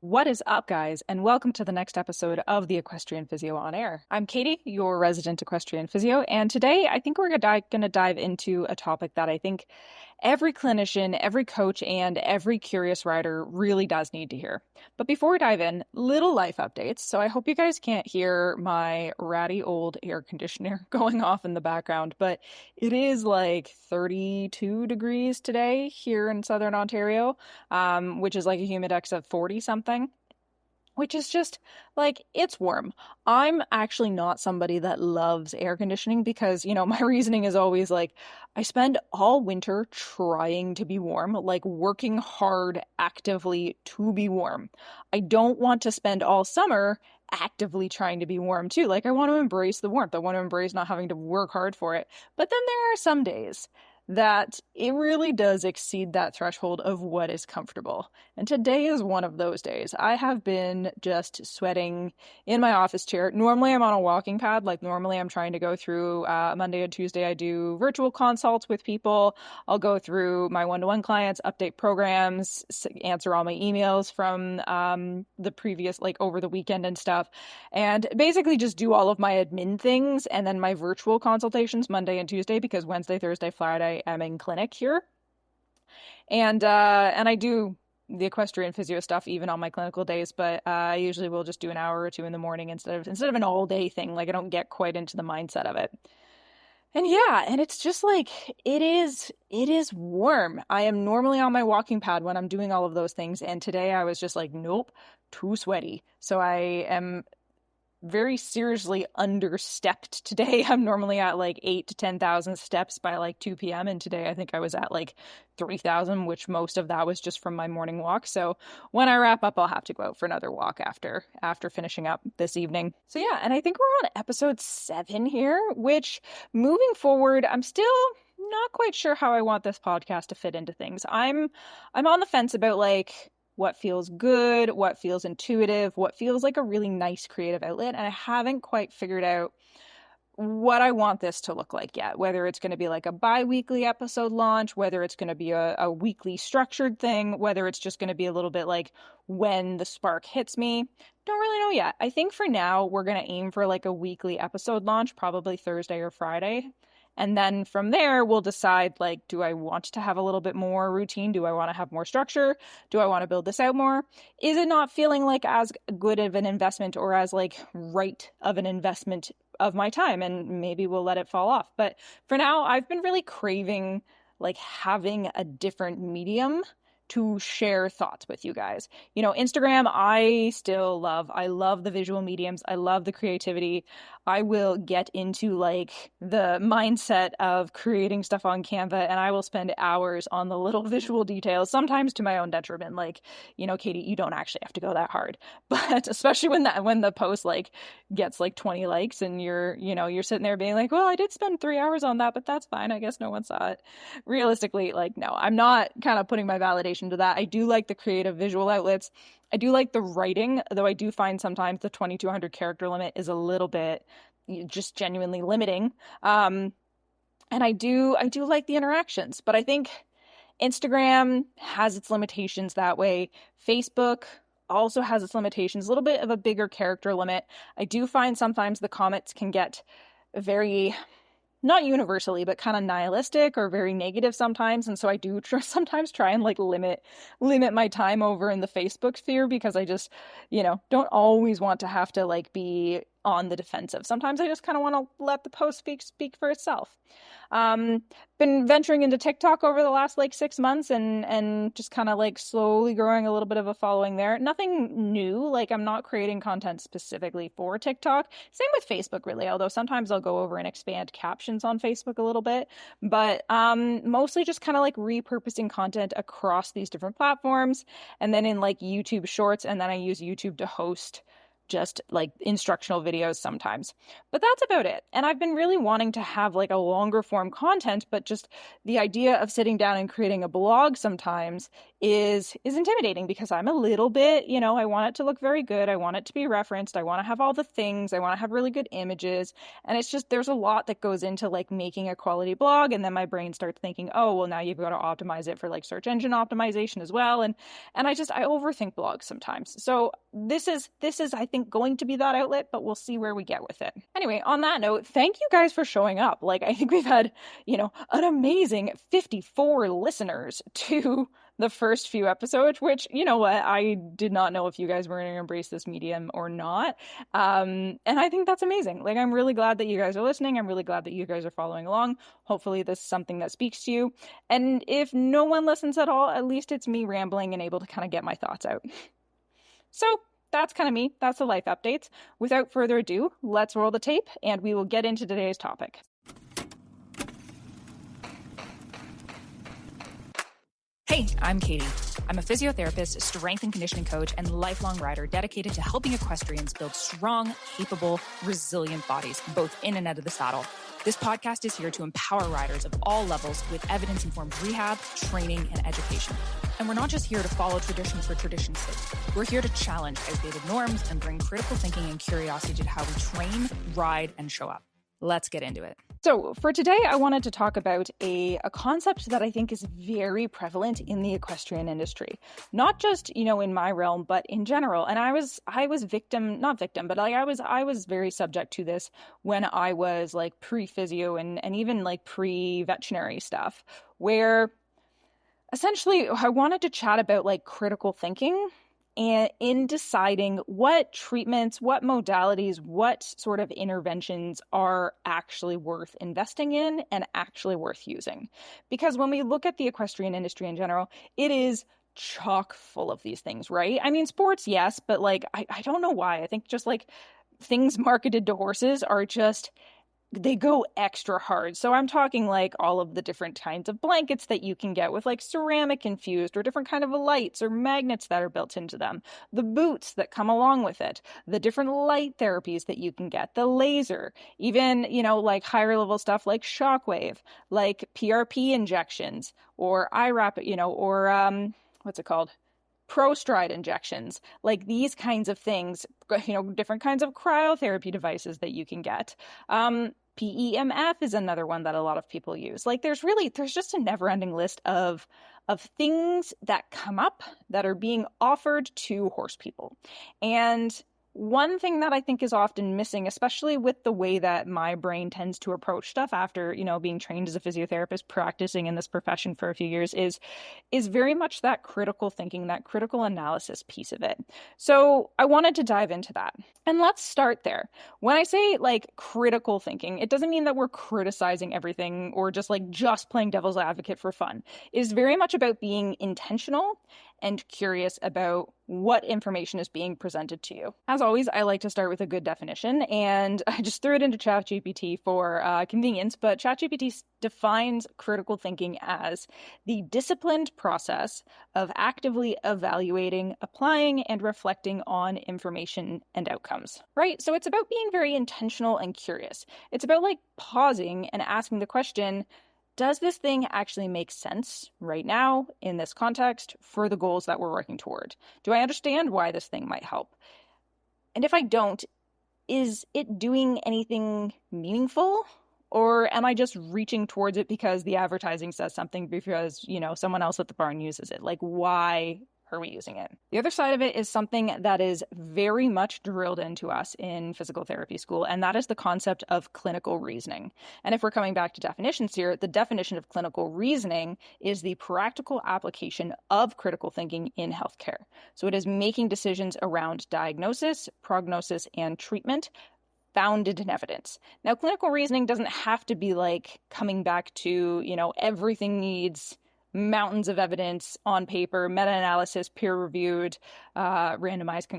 What is up, guys, and welcome to the next episode of the Equestrian Physio on Air. I'm Katie, your resident equestrian physio, and today I think we're going to dive into a topic that I think every clinician, every coach, and every curious rider really does need to hear. But before we dive in, little life updates. So I hope you guys can't hear my ratty old air conditioner going off in the background, but it is like 32 degrees today here in Southern Ontario, which is like a humidex of 40 something, which is just like, it's warm. I'm actually not somebody that loves air conditioning because, my reasoning is always like, I spend all winter trying to be warm, like working hard actively to be warm. I don't want to spend all summer actively trying to be warm too. Like, I want to embrace the warmth. I want to embrace not having to work hard for it. But then there are some days that it really does exceed that threshold of what is comfortable. And today is one of those days. I have been just sweating in my office chair. Normally I'm on a walking pad. Like normally I'm trying to go through Monday and Tuesday I do virtual consults with people. I'll go through my one-to-one clients, update programs, answer all my emails from the previous, like over the weekend and stuff. And basically just do all of my admin things and then my virtual consultations Monday and Tuesday, because Wednesday, Thursday, Friday I'm in clinic here. And I do the equestrian physio stuff even on my clinical days, but I usually will just do an hour or two in the morning instead of an all day thing. Like I don't get quite into the mindset of it. And yeah, and it's just like it is warm. I am normally on my walking pad when I'm doing all of those things, and today I was just like, nope, too sweaty. So I am very seriously understepped today. I'm normally at like 8 to 10,000 steps by like 2 p.m. And today I think I was at like 3,000, which most of that was just from my morning walk. So when I wrap up, I'll have to go out for another walk after finishing up this evening. So yeah, and I think we're on episode 7 here, which moving forward, I'm still not quite sure how I want this podcast to fit into things. I'm on the fence about like what feels good, what feels intuitive, what feels like a really nice creative outlet. And I haven't quite figured out what I want this to look like yet, whether it's going to be like a bi-weekly episode launch, whether it's going to be a weekly structured thing, whether it's just going to be a little bit like when the spark hits me. Don't really know yet. I think for now, we're going to aim for like a weekly episode launch, probably Thursday or Friday. And then from there, we'll decide, like, do I want to have a little bit more routine? Do I want to have more structure? Do I want to build this out more? Is it not feeling like as good of an investment or as, like, right of an investment of my time? And maybe we'll let it fall off. But for now, I've been really craving, like, having a different medium to share thoughts with you guys. Instagram, I still love. I love the visual mediums. I love the creativity. I will get into like the mindset of creating stuff on Canva, and I will spend hours on the little visual details, sometimes to my own detriment. Like, Katie, you don't actually have to go that hard. But especially when the post like gets like 20 likes and you're sitting there being like, well, I did spend 3 hours on that, but that's fine. I guess no one saw it. Realistically, like, no, I'm not kind of putting my validation to that. I do like the creative visual outlets. I do like the writing, though I do find sometimes the 2,200 character limit is a little bit just genuinely limiting. And I do like the interactions, but I think Instagram has its limitations that way. Facebook also has its limitations, a little bit of a bigger character limit. I do find sometimes the comments can get very, not universally, but kind of nihilistic or very negative sometimes. And so I do sometimes try and like limit my time over in the Facebook sphere, because I just, don't always want to have to like be on the defensive. Sometimes I just kind of want to let the post speak for itself. Been venturing into TikTok over the last like 6 months and just kind of like slowly growing a little bit of a following there. Nothing new. Like I'm not creating content specifically for TikTok. Same with Facebook really, although sometimes I'll go over and expand captions on Facebook a little bit, but mostly just kind of like repurposing content across these different platforms, and then in like YouTube Shorts, and then I use YouTube to host just like instructional videos sometimes. But that's about it. And I've been really wanting to have like a longer form content, but just the idea of sitting down and creating a blog sometimes is intimidating because I'm a little bit, I want it to look very good. I want it to be referenced. I want to have all the things. I want to have really good images. And it's just, there's a lot that goes into like making a quality blog. And then my brain starts thinking, oh, well, now you've got to optimize it for like search engine optimization as well. And I overthink blogs sometimes. So this is, I think, going to be that outlet, but we'll see where we get with it. Anyway, on that note, thank you guys for showing up. Like, I think we've had, an amazing 54 listeners to the first few episodes, which, you know what, I did not know if you guys were going to embrace this medium or not. And I think that's amazing. Like, I'm really glad that you guys are listening. I'm really glad that you guys are following along. Hopefully this is something that speaks to you. And if no one listens at all, at least it's me rambling and able to kind of get my thoughts out. So that's kind of me. That's the life updates. Without further ado, let's roll the tape and we will get into today's topic. Hey, I'm Katie. I'm a physiotherapist, strength and conditioning coach, and lifelong rider dedicated to helping equestrians build strong, capable, resilient bodies, both in and out of the saddle. This podcast is here to empower riders of all levels with evidence-informed rehab, training, and education. And we're not just here to follow tradition for tradition's sake. We're here to challenge outdated norms and bring critical thinking and curiosity to how we train, ride, and show up. Let's get into it. So for today, I wanted to talk about a concept that I think is very prevalent in the equestrian industry, not just, in my realm, but in general. And I was not victim, but like I was very subject to this when I was like pre-physio and even like pre-veterinary stuff, where essentially I wanted to chat about like critical thinking and in deciding what treatments, what modalities, what sort of interventions are actually worth investing in and actually worth using. Because when we look at the equestrian industry in general, it is chock full of these things, right? I mean, sports, yes, but like, I don't know why. I think just like things marketed to horses are just, they go extra hard. So I'm talking like all of the different kinds of blankets that you can get with like ceramic infused or different kind of lights or magnets that are built into them, the boots that come along with it, the different light therapies that you can get, the laser, even, like higher level stuff like shockwave, like PRP injections or IRAP, or what's it called? Pro-stride injections, like these kinds of things, different kinds of cryotherapy devices that you can get. PEMF is another one that a lot of people use. Like there's just a never-ending list of things that come up that are being offered to horse people. And one thing that I think is often missing, especially with the way that my brain tends to approach stuff after, being trained as a physiotherapist, practicing in this profession for a few years, is very much that critical thinking, that critical analysis piece of it. So I wanted to dive into that. And let's start there. When I say like critical thinking, it doesn't mean that we're criticizing everything or just playing devil's advocate for fun. It is very much about being intentional and curious about what information is being presented to you. As always, I like to start with a good definition, and I just threw it into ChatGPT for convenience, but ChatGPT defines critical thinking as the disciplined process of actively evaluating, applying, and reflecting on information and outcomes, right? So it's about being very intentional and curious. It's about like pausing and asking the question, does this thing actually make sense right now in this context for the goals that we're working toward? Do I understand why this thing might help? And if I don't, is it doing anything meaningful? Or am I just reaching towards it because the advertising says something because, someone else at the barn uses it? Like, why are we using it? The other side of it is something that is very much drilled into us in physical therapy school, and that is the concept of clinical reasoning. And if we're coming back to definitions here, the definition of clinical reasoning is the practical application of critical thinking in healthcare. So it is making decisions around diagnosis, prognosis, and treatment founded in evidence. Now, clinical reasoning doesn't have to be like coming back to, everything needs mountains of evidence on paper, meta-analysis, peer-reviewed, randomized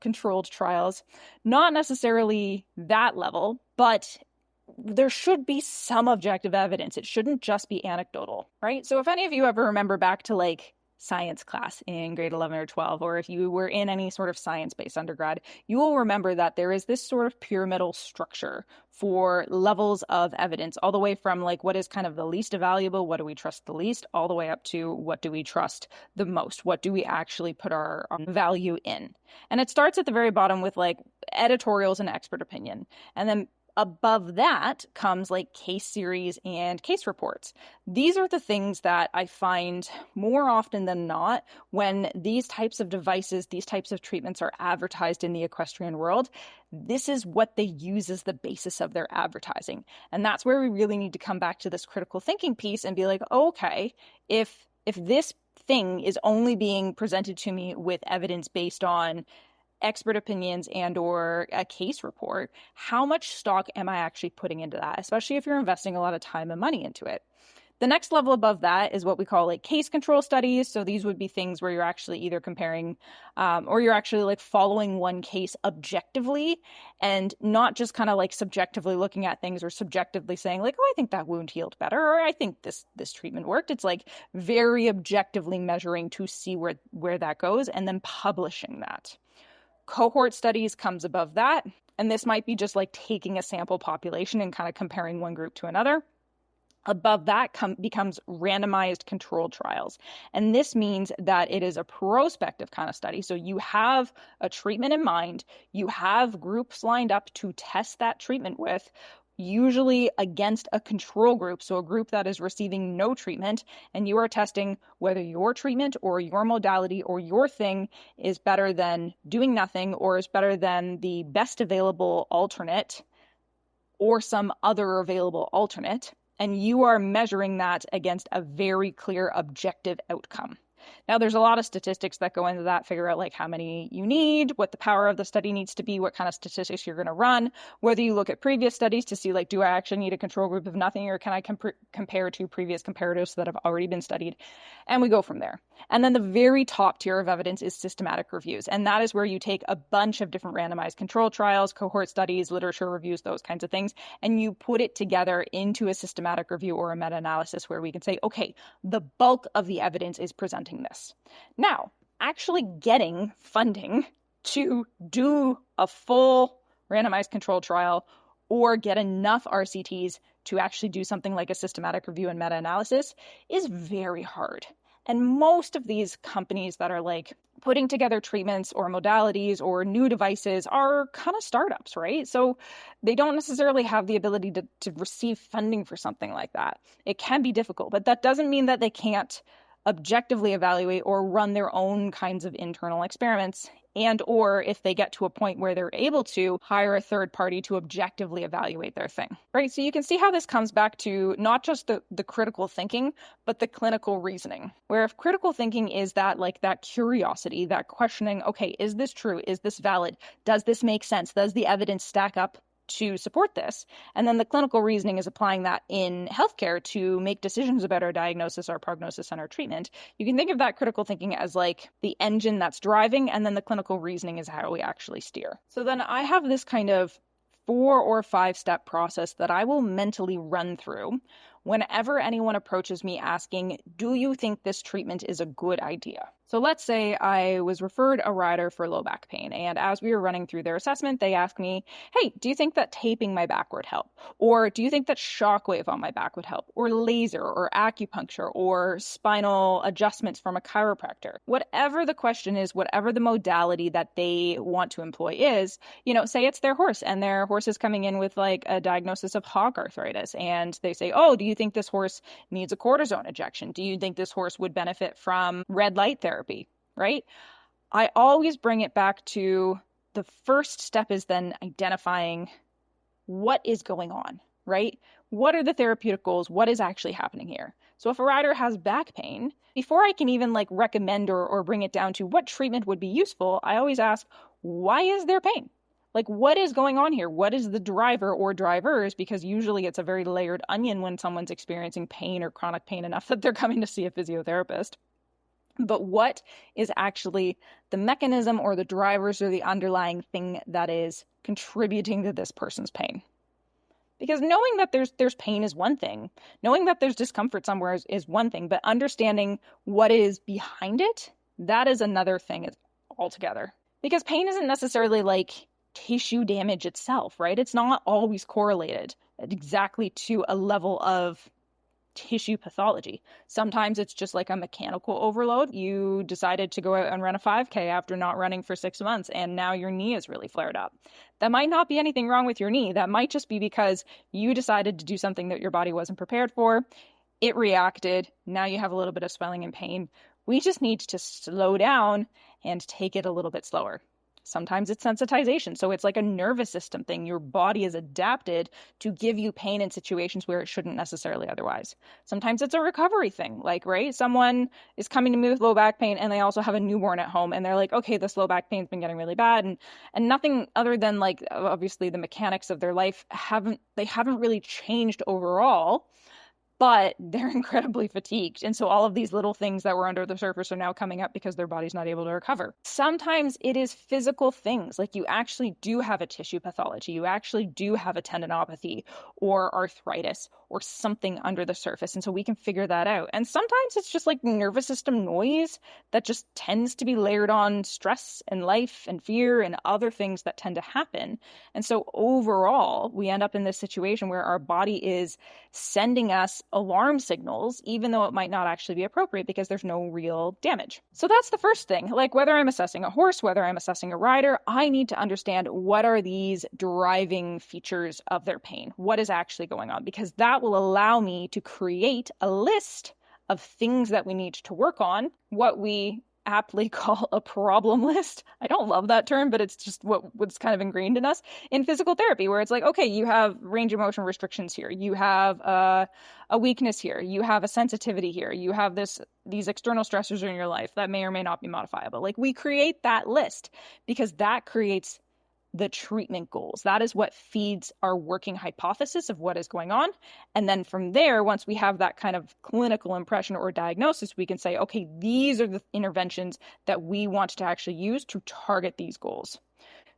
controlled trials. Not necessarily that level, but there should be some objective evidence. It shouldn't just be anecdotal, right? So if any of you ever remember back to like science class in grade 11 or 12, or if you were in any sort of science-based undergrad, you will remember that there is this sort of pyramidal structure for levels of evidence, all the way from like what is kind of the least valuable, what do we trust the least, all the way up to what do we trust the most, what do we actually put our value in. And it starts at the very bottom with like editorials and expert opinion. And then above that comes like case series and case reports. These are the things that I find more often than not when these types of devices, these types of treatments are advertised in the equestrian world. This is what they use as the basis of their advertising. And that's where we really need to come back to this critical thinking piece and be like, okay, if this thing is only being presented to me with evidence based on expert opinions and or a case report, how much stock am I actually putting into that, especially if you're investing a lot of time and money into it? The next level above that is what we call like case control studies. So these would be things where you're actually either comparing or you're actually like following one case objectively and not just kind of like subjectively looking at things or subjectively saying like, oh, I think that wound healed better, or I think this treatment worked. It's like very objectively measuring to see where that goes and then publishing that. Cohort studies comes above that, and this might be just like taking a sample population and kind of comparing one group to another. Above that becomes randomized controlled trials. And this means that it is a prospective kind of study. So you have a treatment in mind, you have groups lined up to test that treatment with, usually against a control group, so a group that is receiving no treatment, and you are testing whether your treatment or your modality or your thing is better than doing nothing or is better than the best available alternate or some other available alternate, and you are measuring that against a very clear objective outcome. Now, there's a lot of statistics that go into that, figure out like how many you need, what the power of the study needs to be, what kind of statistics you're going to run, whether you look at previous studies to see like, do I actually need a control group of nothing, or can I compare to previous comparatives that have already been studied? And we go from there. And then the very top tier of evidence is systematic reviews. And that is where you take a bunch of different randomized control trials, cohort studies, literature reviews, those kinds of things, and you put it together into a systematic review or a meta-analysis where we can say, okay, the bulk of the evidence is presenting this. Now, actually getting funding to do a full randomized control trial or get enough RCTs to actually do something like a systematic review and meta-analysis is very hard. And most of these companies that are like putting together treatments or modalities or new devices are kind of startups, right? So they don't necessarily have the ability to receive funding for something like that. It can be difficult, but that doesn't mean that they can't objectively evaluate or run their own kinds of internal experiments, and or if they get to a point where they're able to hire a third party to objectively evaluate their thing, right? So you can see how this comes back to not just the critical thinking, but the clinical reasoning, where if critical thinking is that like that curiosity, that questioning, okay, is this true? Is this valid? Does this make sense? Does the evidence stack up to support this? And then the clinical reasoning is applying that in healthcare to make decisions about our diagnosis, our prognosis, and our treatment. You can think of that critical thinking as like the engine that's driving, and then the clinical reasoning is how we actually steer. So then I have this kind of 4 or 5 step process that I will mentally run through whenever anyone approaches me asking, do you think this treatment is a good idea? So let's say I was referred a rider for low back pain, and as we were running through their assessment, they asked me, hey, do you think that taping my back would help? Or do you think that shockwave on my back would help? Or laser, or acupuncture, or spinal adjustments from a chiropractor? Whatever the question is, whatever the modality that they want to employ is, say it's their horse, and their horse is coming in with like a diagnosis of hog arthritis, and they say, oh, do you think this horse needs a cortisone injection? Do you think this horse would benefit from red light therapy, right? I always bring it back to the first step is then identifying what is going on, right? What are the therapeutic goals? What is actually happening here? So if a rider has back pain, before I can even like recommend or bring it down to what treatment would be useful, I always ask, why is there pain? Like, what is going on here? What is the driver or drivers? Because usually it's a very layered onion when someone's experiencing pain or chronic pain enough that they're coming to see a physiotherapist. But what is actually the mechanism or the drivers or the underlying thing that is contributing to this person's pain? Because knowing that there's pain is one thing. Knowing that there's discomfort somewhere is one thing, but understanding what is behind it, that is another thing altogether. Because pain isn't necessarily like tissue damage itself, right? It's not always correlated exactly to a level of tissue pathology. Sometimes it's just like a mechanical overload. You decided to go out and run a 5K after not running for 6 months, and now your knee is really flared up. That might not be anything wrong with your knee. That might just be because you decided to do something that your body wasn't prepared for. It reacted. Now you have a little bit of swelling and pain. We just need to slow down and take it a little bit slower. Sometimes it's sensitization. So it's like a nervous system thing. Your body is adapted to give you pain in situations where it shouldn't necessarily otherwise. Sometimes it's a recovery thing. Like, right, someone is coming to me with low back pain and they also have a newborn at home and they're like, okay, this low back pain's been getting really bad. And nothing other than like, obviously the mechanics of their life haven't really changed overall. But they're incredibly fatigued. And so all of these little things that were under the surface are now coming up because their body's not able to recover. Sometimes it is physical things, like you actually do have a tissue pathology. You actually do have a tendinopathy or arthritis or something under the surface. And so we can figure that out. And sometimes it's just like nervous system noise that just tends to be layered on stress and life and fear and other things that tend to happen. And so overall, we end up in this situation where our body is sending us alarm signals, even though it might not actually be appropriate because there's no real damage. So that's the first thing. Like whether I'm assessing a horse, whether I'm assessing a rider, I need to understand what are these driving features of their pain? What is actually going on? Because that will allow me to create a list of things that we need to work on, what we aptly call a problem list. I don't love that term, but it's just what's kind of ingrained in us in physical therapy, where it's like, okay, you have range of motion restrictions here, you have a weakness here, you have a sensitivity here, you have these external stressors in your life that may or may not be modifiable. Like we create that list because that creates the treatment goals. That is what feeds our working hypothesis of what is going on. And then from there, once we have that kind of clinical impression or diagnosis, we can say, okay, these are the interventions that we want to actually use to target these goals.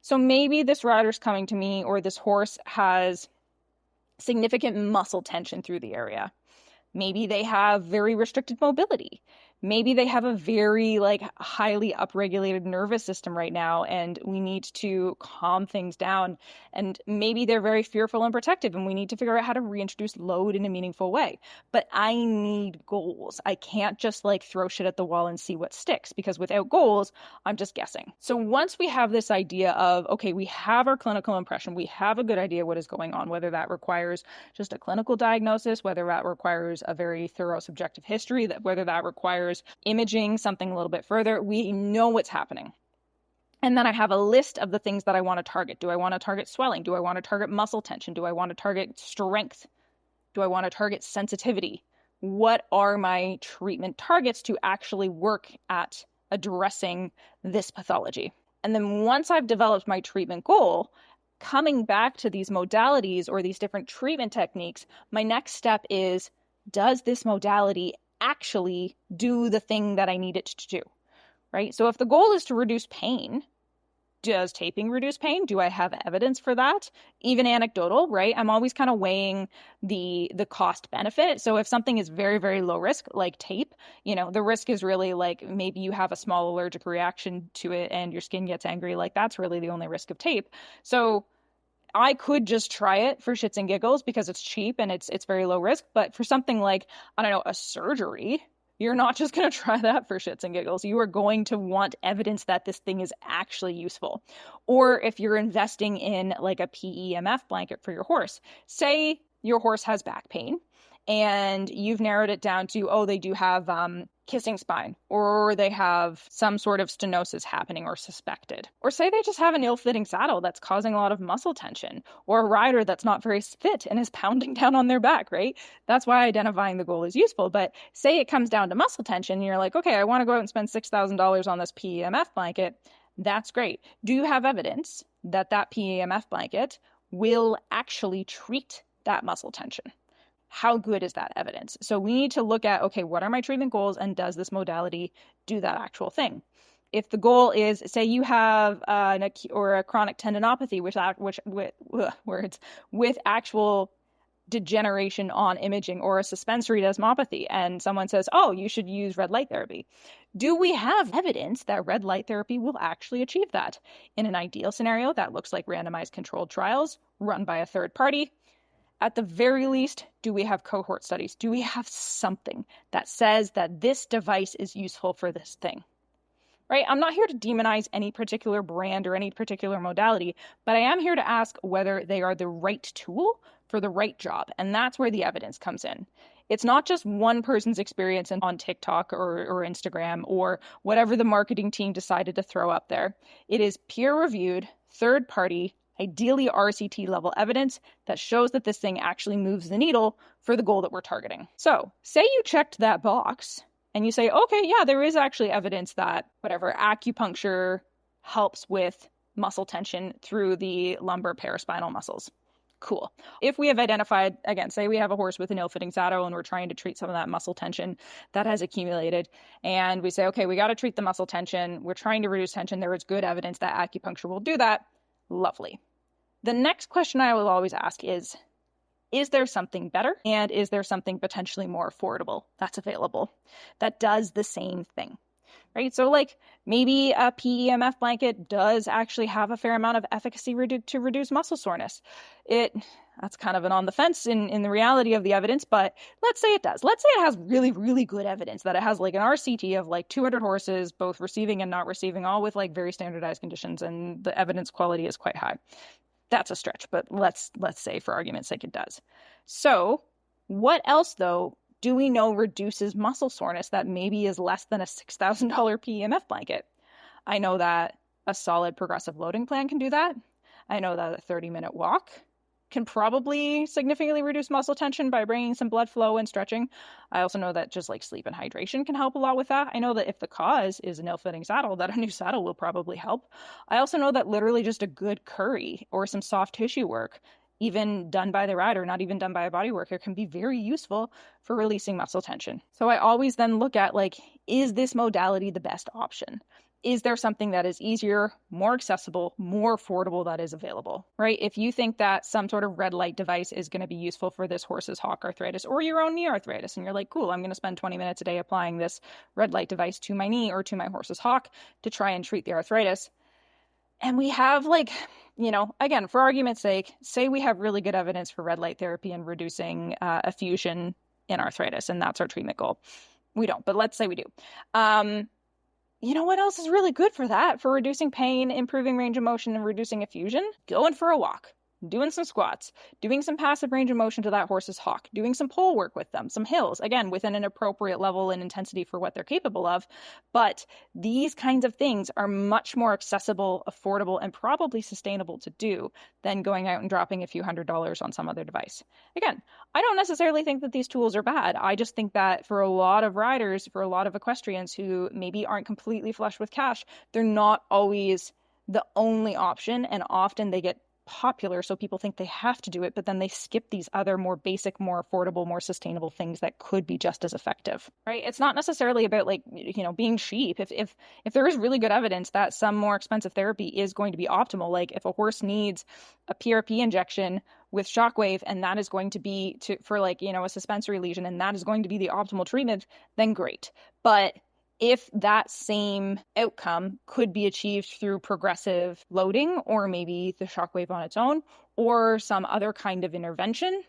So maybe this rider's coming to me or this horse has significant muscle tension through the area. Maybe they have very restricted mobility. Maybe they have a very highly upregulated nervous system right now, and we need to calm things down. And maybe they're very fearful and protective, and we need to figure out how to reintroduce load in a meaningful way. But I need goals. I can't just throw shit at the wall and see what sticks, because without goals, I'm just guessing. So once we have this idea of, okay, we have our clinical impression, we have a good idea what is going on, whether that requires just a clinical diagnosis, whether that requires a very thorough subjective history, whether that requires imaging, something a little bit further, we know what's happening. And then I have a list of the things that I want to target. Do I want to target swelling? Do I want to target muscle tension? Do I want to target strength? Do I want to target sensitivity? What are my treatment targets to actually work at addressing this pathology? And then once I've developed my treatment goal, coming back to these modalities or these different treatment techniques, my next step is, does this modality actually do the thing that I need it to do, right? So if the goal is to reduce pain, does taping reduce pain? Do I have evidence for that? Even anecdotal, right? I'm always kind of weighing the cost benefit. So if something is very, very low risk, like tape, the risk is really maybe you have a small allergic reaction to it and your skin gets angry. That's really the only risk of tape. So I could just try it for shits and giggles because it's cheap and it's very low risk. But for something like, I don't know, a surgery, you're not just going to try that for shits and giggles. You are going to want evidence that this thing is actually useful. Or if you're investing in a PEMF blanket for your horse, say your horse has back pain and you've narrowed it down to, oh, they do have kissing spine, or they have some sort of stenosis happening or suspected. Or say they just have an ill-fitting saddle that's causing a lot of muscle tension, or a rider that's not very fit and is pounding down on their back, right? That's why identifying the goal is useful. But say it comes down to muscle tension, and you're like, okay, I want to go out and spend $6,000 on this PEMF blanket. That's great. Do you have evidence that PEMF blanket will actually treat that muscle tension? How good is that evidence? So we need to look at, okay, what are my treatment goals and does this modality do that actual thing? If the goal is, say you have a chronic tendinopathy, with actual degeneration on imaging, or a suspensory desmopathy, and someone says, oh, you should use red light therapy. Do we have evidence that red light therapy will actually achieve that? In an ideal scenario, that looks like randomized controlled trials run by a third party. At the very least, do we have cohort studies? Do we have something that says that this device is useful for this thing? Right? I'm not here to demonize any particular brand or any particular modality, but I am here to ask whether they are the right tool for the right job. And that's where the evidence comes in. It's not just one person's experience on TikTok or Instagram or whatever the marketing team decided to throw up there. It is peer-reviewed, third-party, ideally RCT level evidence that shows that this thing actually moves the needle for the goal that we're targeting. So, say you checked that box and you say, okay, yeah, there is actually evidence that whatever acupuncture helps with muscle tension through the lumbar paraspinal muscles. Cool. If we have identified, again, say we have a horse with an ill-fitting saddle and we're trying to treat some of that muscle tension that has accumulated, and we say, okay, we got to treat the muscle tension. We're trying to reduce tension. There is good evidence that acupuncture will do that. Lovely. The next question I will always ask is there something better? And is there something potentially more affordable that's available that does the same thing? Right? So like maybe a PEMF blanket does actually have a fair amount of efficacy to reduce muscle soreness. That's kind of an on the fence in the reality of the evidence, but let's say it does. Let's say it has really, really good evidence that it has like an RCT of like 200 horses, both receiving and not receiving, all with like very standardized conditions, and the evidence quality is quite high. That's a stretch, but let's say for argument's sake it does. So what else, though, do we know reduces muscle soreness that maybe is less than a $6,000 PEMF blanket? I know that a solid progressive loading plan can do that. I know that a 30-minute walk can probably significantly reduce muscle tension by bringing some blood flow and stretching. I also know that just like sleep and hydration can help a lot with that. I know that if the cause is an ill-fitting saddle, that a new saddle will probably help. I also know that literally just a good curry or some soft tissue work, even done by the rider, not even done by a body worker, can be very useful for releasing muscle tension. So I always then look at like, is this modality the best option? Is there something that is easier, more accessible, more affordable that is available, right? If you think that some sort of red light device is going to be useful for this horse's hock arthritis or your own knee arthritis, and you're like, cool, I'm going to spend 20 minutes a day applying this red light device to my knee or to my horse's hock to try and treat the arthritis. And we have like, again, for argument's sake, say we have really good evidence for red light therapy and reducing effusion in arthritis, and that's our treatment goal. We don't, but let's say we do. You know what else is really good for that? For reducing pain, improving range of motion, and reducing effusion? Going for a walk, doing some squats, doing some passive range of motion to that horse's hock, doing some pole work with them, some hills, again, within an appropriate level and intensity for what they're capable of. But these kinds of things are much more accessible, affordable, and probably sustainable to do than going out and dropping a few $100s on some other device. Again, I don't necessarily think that these tools are bad. I just think that for a lot of riders, for a lot of equestrians who maybe aren't completely flush with cash, they're not always the only option, and often they get popular, so people think they have to do it, but then they skip these other more basic, more affordable, more sustainable things that could be just as effective, right? It's not necessarily about like, being cheap. If there is really good evidence that some more expensive therapy is going to be optimal, like if a horse needs a PRP injection with shockwave and that is going to be for like, a suspensory lesion, and that is going to be the optimal treatment, then great. But if that same outcome could be achieved through progressive loading, or maybe the shockwave on its own, or some other kind of intervention,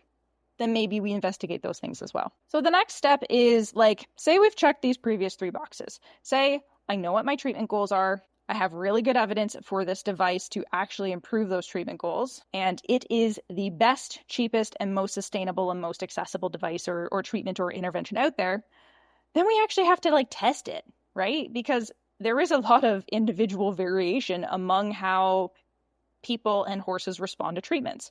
then maybe we investigate those things as well. So the next step is like, say we've checked these previous 3 boxes. Say I know what my treatment goals are. I have really good evidence for this device to actually improve those treatment goals, and it is the best, cheapest, and most sustainable and most accessible device or treatment or intervention out there. Then we actually have to like test it, right? Because there is a lot of individual variation among how people and horses respond to treatments.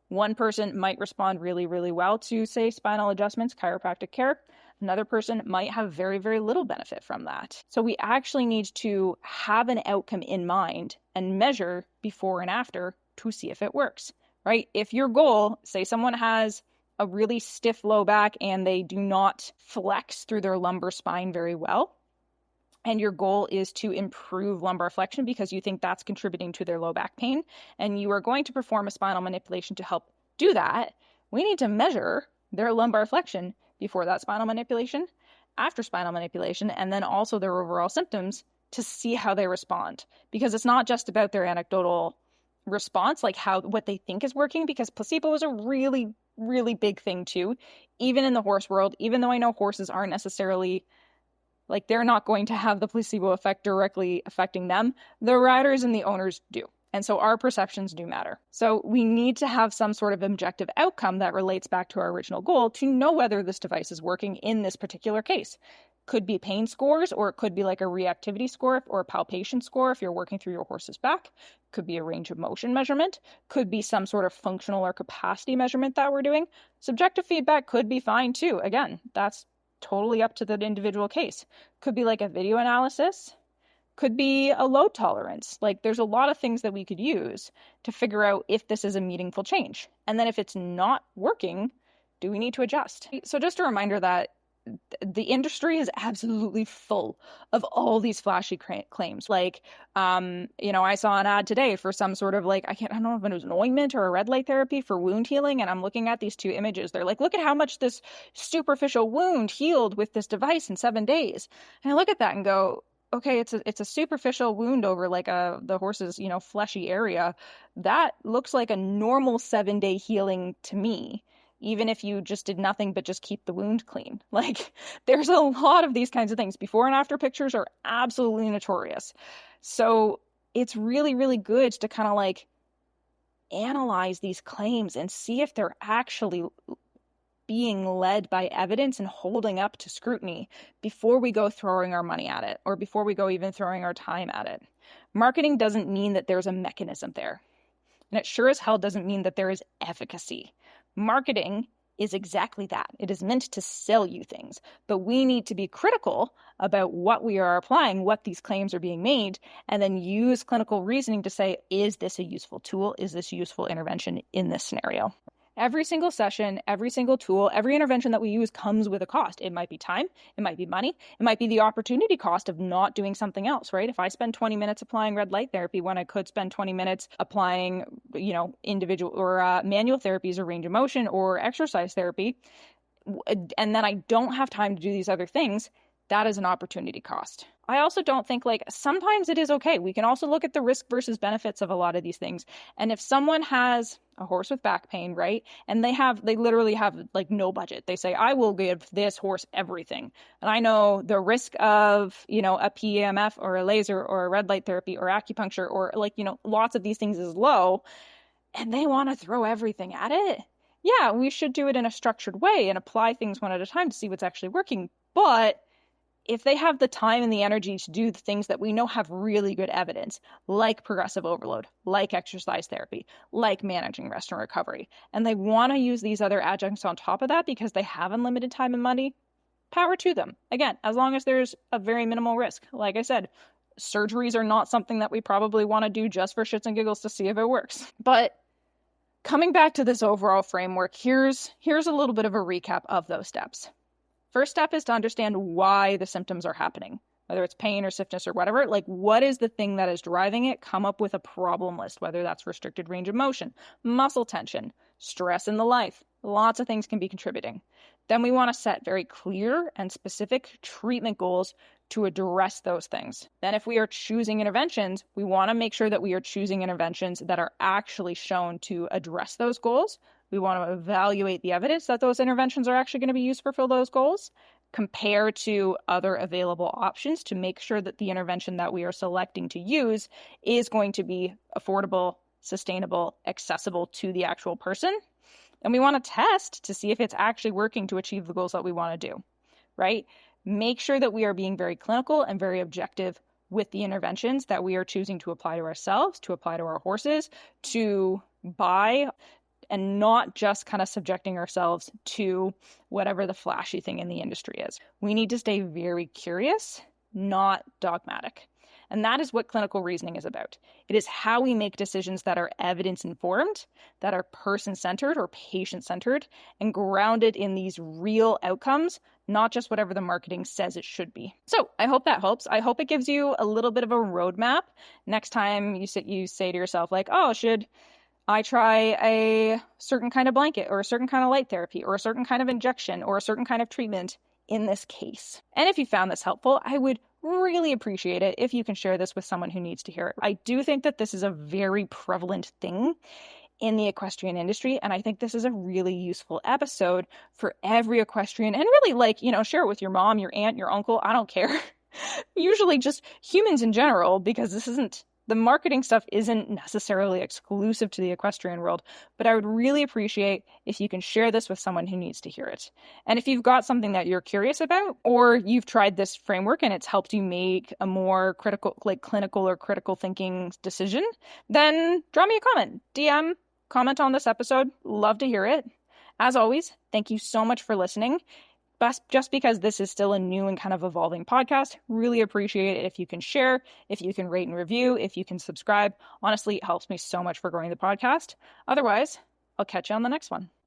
One person might respond really, really well to, say, spinal adjustments, chiropractic care. Another person might have very, very little benefit from that. So we actually need to have an outcome in mind and measure before and after to see if it works, right? If your goal, say someone has a really stiff low back and they do not flex through their lumbar spine very well, and your goal is to improve lumbar flexion because you think that's contributing to their low back pain, and you are going to perform a spinal manipulation to help do that, we need to measure their lumbar flexion before that spinal manipulation, after spinal manipulation, and then also their overall symptoms to see how they respond. Because it's not just about their anecdotal response, like what they think is working, because placebo is a really, really big thing too, even in the horse world, even though I know horses aren't necessarily like they're not going to have the placebo effect directly affecting them. The riders and the owners do. And so our perceptions do matter. So we need to have some sort of objective outcome that relates back to our original goal to know whether this device is working in this particular case. Could be pain scores, or it could be like a reactivity score or a palpation score if you're working through your horse's back. Could be a range of motion measurement. Could be some sort of functional or capacity measurement that we're doing. Subjective feedback could be fine too. Again, that's totally up to the individual case. Could be like a video analysis. Could be a load tolerance. Like there's a lot of things that we could use to figure out if this is a meaningful change. And then if it's not working, do we need to adjust? So just a reminder that the industry is absolutely full of all these flashy claims. Like, I saw an ad today for some sort of like, I don't know if it was an ointment or a red light therapy for wound healing. And I'm looking at these two images. They're like, look at how much this superficial wound healed with this device in 7 days. And I look at that and go, okay, it's a superficial wound over like the horse's, fleshy area. That looks like a normal 7-day healing to me, even if you just did nothing but just keep the wound clean. Like there's a lot of these kinds of things. Before and after pictures are absolutely notorious. So it's really, really good to kind of like analyze these claims and see if they're actually being led by evidence and holding up to scrutiny before we go throwing our money at it, or before we go even throwing our time at it. Marketing doesn't mean that there's a mechanism there. And it sure as hell doesn't mean that there is efficacy. Marketing is exactly that. It is meant to sell you things, but we need to be critical about what we are applying, what these claims are being made, and then use clinical reasoning to say, is this a useful tool? Is this a useful intervention in this scenario? Every single session, every single tool, every intervention that we use comes with a cost. It might be time, it might be money, it might be the opportunity cost of not doing something else, right? If I spend 20 minutes applying red light therapy when I could spend 20 minutes applying, individual or manual therapies or range of motion or exercise therapy, and then I don't have time to do these other things, that is an opportunity cost. I also don't think sometimes it is okay. We can also look at the risk versus benefits of a lot of these things. And if someone has a horse with back pain, right? And they literally have no budget. They say, I will give this horse everything. And I know the risk of, a PEMF or a laser or a red light therapy or acupuncture or lots of these things is low, and they want to throw everything at it. Yeah, we should do it in a structured way and apply things one at a time to see what's actually working. But if they have the time and the energy to do the things that we know have really good evidence, like progressive overload, like exercise therapy, like managing rest and recovery, and they want to use these other adjuncts on top of that because they have unlimited time and money, power to them. Again, as long as there's a very minimal risk. Like I said, surgeries are not something that we probably want to do just for shits and giggles to see if it works. But coming back to this overall framework, here's a little bit of a recap of those steps. First step is to understand why the symptoms are happening, whether it's pain or stiffness or whatever. What is the thing that is driving it? Come up with a problem list, whether that's restricted range of motion, muscle tension, stress in the life. Lots of things can be contributing. Then we want to set very clear and specific treatment goals to address those things. Then if we are choosing interventions, we want to make sure that we are choosing interventions that are actually shown to address those goals. We want to evaluate the evidence that those interventions are actually going to be used to fulfill those goals, compare to other available options to make sure that the intervention that we are selecting to use is going to be affordable, sustainable, accessible to the actual person. And we want to test to see if it's actually working to achieve the goals that we want to do, right? Make sure that we are being very clinical and very objective with the interventions that we are choosing to apply to ourselves, to apply to our horses, to buy, and not just kind of subjecting ourselves to whatever the flashy thing in the industry is. We need to stay very curious, not dogmatic. And that is what clinical reasoning is about. It is how we make decisions that are evidence-informed, that are person-centered or patient-centered, and grounded in these real outcomes, not just whatever the marketing says it should be. So I hope that helps. I hope it gives you a little bit of a roadmap next time you say to yourself, like, oh, should I try a certain kind of blanket or a certain kind of light therapy or a certain kind of injection or a certain kind of treatment in this case? And if you found this helpful, I would really appreciate it if you can share this with someone who needs to hear it. I do think that this is a very prevalent thing in the equestrian industry, and I think this is a really useful episode for every equestrian, and really, like, share it with your mom, your aunt, your uncle, I don't care. Usually just humans in general, because the marketing stuff isn't necessarily exclusive to the equestrian world, but I would really appreciate if you can share this with someone who needs to hear it. And if you've got something that you're curious about, or you've tried this framework and it's helped you make a more critical, like clinical or critical thinking decision, then drop me a comment, DM, comment on this episode. Love to hear it. As always, thank you so much for listening. Just because this is still a new and kind of evolving podcast, really appreciate it if you can share, if you can rate and review, if you can subscribe. Honestly, it helps me so much for growing the podcast. Otherwise, I'll catch you on the next one.